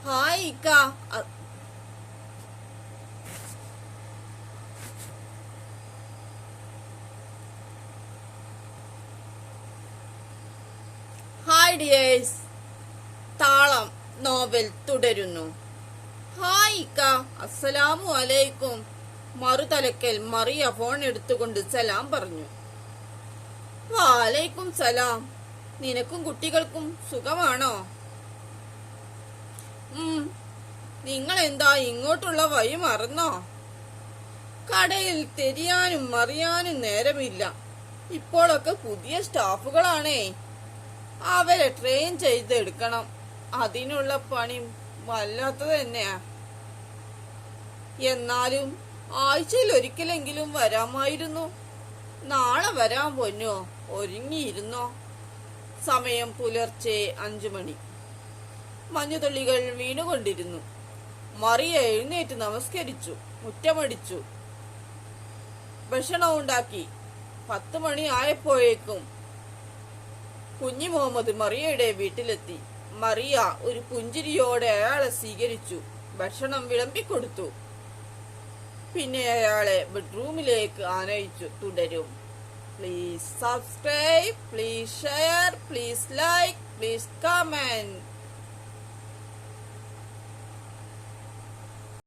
Hi ഇക്ക. Hi dears. Thalam novel തുടരുന്നു. Hi ഇക്ക. അസ്സലാമു അലൈക്കും. മറുതലക്കൽ മറിയ ഫോൺ എടുത്തുകൊണ്ട് സലാം പറഞ്ഞു. വാലൈക്കും സലാം. നിനക്കും കുട്ടികൾക്കും സുഖമാണോ? നിങ്ങൾ എന്താ ഇങ്ങോട്ടുള്ള വഴി മറന്നോ? കടയിൽ തിരിയാനും മറിയാനും നേരമില്ല. ഇപ്പോഴൊക്കെ പുതിയ സ്റ്റാഫുകളാണേ. അവരെ ട്രെയിൻ ചെയ്തെടുക്കണം. അതിനുള്ള പണി വല്ലാത്തത് തന്നെയാ. എന്നാലും ആഴ്ചയിൽ ഒരിക്കലെങ്കിലും വരാമായിരുന്നു. നാളെ വരാൻ പൊന്നോ. ഒരുങ്ങിയിരുന്നോ? സമയം പുലർച്ചെ 5 മണി. മഞ്ഞുതുള്ളികൾ വീണുകൊണ്ടിരുന്നു. മറിയ എഴുന്നേറ്റ് നമസ്കരിച്ചു, മുറ്റമടിച്ചു, ഭക്ഷണം ഉണ്ടാക്കി. 10 മണി ആയപ്പോഴേക്കും കുഞ്ഞി മുഹമ്മദ് മറിയയുടെ വീട്ടിലെത്തി. മറിയ ഒരു പുഞ്ചിരിയോടെ അയാളെ സ്വീകരിച്ചു, ഭക്ഷണം വിളമ്പിക്കൊടുത്തു. പിന്നെ അയാളെ ബെഡ്റൂമിലേക്ക് ആനയിച്ചു. തുടരും. Please subscribe, please share, please like, please comment.